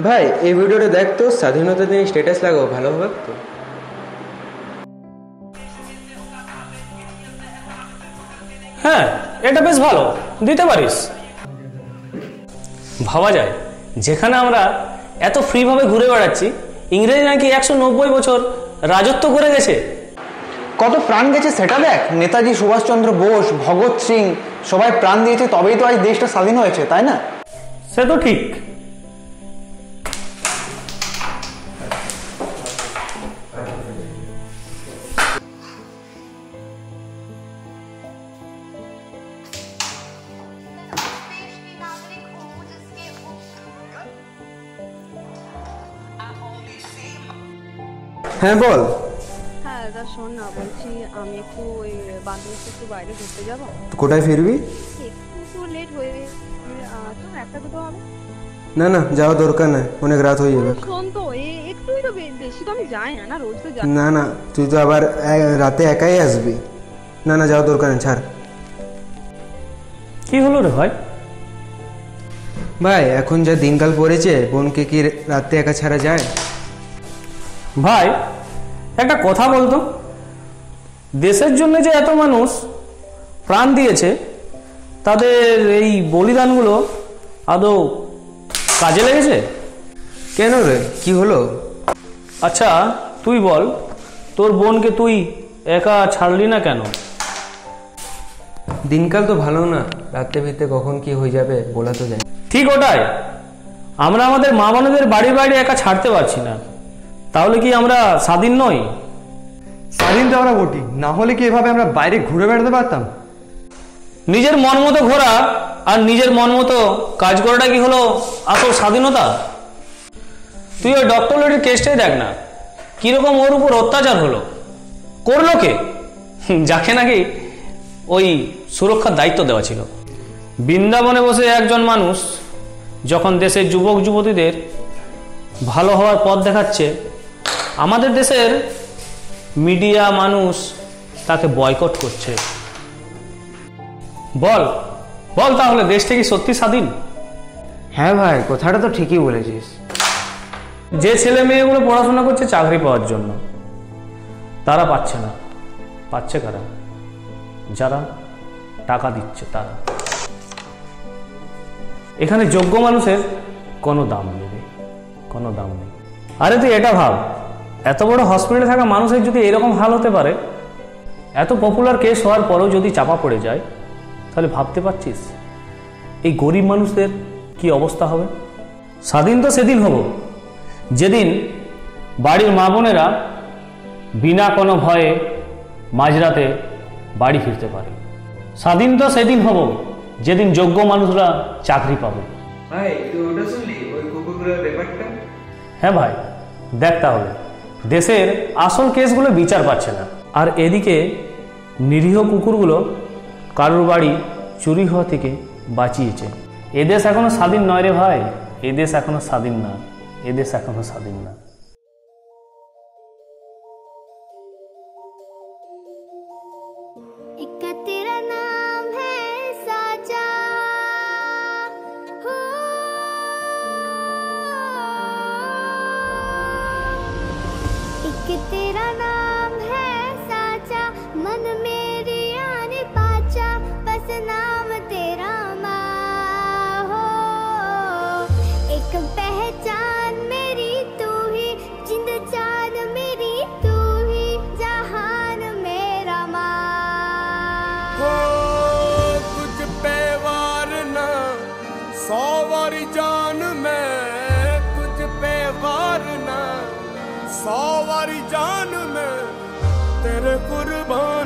ভাই এই ভিডিওটা দেখ তো, স্বাধীনতা দিনে স্ট্যাটাস লাগাও, ভালো হবে তো। হ্যাঁ, এটা বেশ ভালো, দিতে পারিস। ভাবা যায় যেখানে আমরা এত ফ্রিভাবে ঘুরে বেড়াচ্ছি, ইংরেজ নাকি 190 বছর রাজত্ব করে গেছে। কত প্রাণ গেছে সেটা দেখ। নেতাজি সুভাষচন্দ্র বোস, ভগৎ সিং সবাই প্রাণ দিয়েছে, তবেই তো আজ দেশটা স্বাধীন হয়েছে, তাই না? সে তো ঠিক। হ্যাঁ বল। হ্যাঁ দাদা শোন না, বলছি আমি একটু ওই বান্ধবীর সাথে একটু বাইরে ঘুরতে যাবো। কোথায় ফিরবি? একটু লেট হয়ে তো একটা দুটো হবে। না না, যাওয়া দরকার নাই, অনেক রাত হয়ে যাবে। শোন তো একটুই তো, বেশি তো আমি যাই না, রোজ তো যাই না না, তুই তো আবার রাতে একাই আসবি। না না, যাওয়া দরকার নেই, ছাড়। কি হলো রে ভাই? ভাই এখন যা দিনকাল পড়েছে, বোনকে কি রাতে একা ছাড়া যায়? ভাই একটা কথা বলতো, দেশের জন্য যে এত মানুষ প্রাণ দিয়েছে, তাদের এই বলিদানগুলো আদৌ কাজে লেগেছে? কেন রে, কি হলো? আচ্ছা তুই বল, তোর বোনকে তুই একা ছাড়লি না কেন? দিনকাল তো ভালো না, রাতে ভিতরে কখন কি হয়ে যাবে বলা তো যায়। ঠিক ওটাই, আমরা আমাদের মা বোনদের বাড়ি বাড়ি একা ছাড়তে পারছি না, তাহলে কি আমরা স্বাধীন নই? স্বাধীন তো আমরা বটি, না হলে কি এভাবে আমরা বাইরে ঘুরে বেড়াতে পারতাম? নিজের মন মতো ঘোরা আর নিজের মন মতো কাজ করাটা কি হলো আসল স্বাধীনতা? তুই ওই ডক্টর লেডির কেসটাই দেখ না, কিরকম ওর উপর অত্যাচার হলো। করলো কে? যাকে নাকি ওই সুরক্ষার দায়িত্ব দেওয়া ছিল। বৃন্দাবনে বসে একজন মানুষ যখন দেশের যুবক যুবতীদের ভালো হওয়ার পথ দেখাচ্ছে, আমাদের দেশের মিডিয়া মানুষ তাকে বয়কট করছে। বল বল, তাহলে দেশটা কি সত্যি স্বাধীন? হ্যাঁ ভাই, কথাটা তো ঠিকই বলেছিস। যে ছেলে মেয়েগুলো পড়াশোনা করছে চাকরি পাওয়ার জন্য, তারা পাচ্ছে না। পাচ্ছে কারা? যারা টাকা দিচ্ছে তারা। এখানে যোগ্য মানুষের কোনো দাম নেই, কোনো দাম নেই। আরে তুই এটা ভাব, এত বড় হসপিটালে থাকা মানুষের যদি এরকম হাল হতে পারে, এত পপুলার কেস হওয়ার পরেও যদি চাপা পড়ে যায়, তাহলে ভাবতে পারছিস এই গরিব মানুষদের কি অবস্থা হবে? স্বাধীন তো সেদিন হব যেদিন বাড়ির মা বোনেরা বিনা কোনো ভয়ে মাঝরাতে বাড়ি ফিরতে পারে। স্বাধীন তো সেদিন হব যেদিন যোগ্য মানুষরা চাকরি পাবে। ভাই তুই ওটা শুনলি, ওই কুকুরগুলোর ব্যাপারটা? হ্যাঁ ভাই, দেখ তাহলে দেশের আসল কেসগুলো বিচার পাচ্ছে না, আর এদিকে নিরীহ কুকুরগুলো কারোর বাড়ি চুরি হওয়া থেকে বাঁচিয়েছে। এদেশ এখনো স্বাধীন নয় রে ভাই, এদেশ এখনো স্বাধীন না, এদেশ এখনো স্বাধীন না। तेरा नाम है साचा, मन मेरी आने पाचा, बस नाम तेरा माँ हो। एक पहचान मेरी तू ही, जिंद जान मेरी तू ही, जहान मेरा माँ हो। तुझ पे वार ना 100 वारी जान में, तुझ पे वार ना 100 वारी जान में, तेरे कुर्बान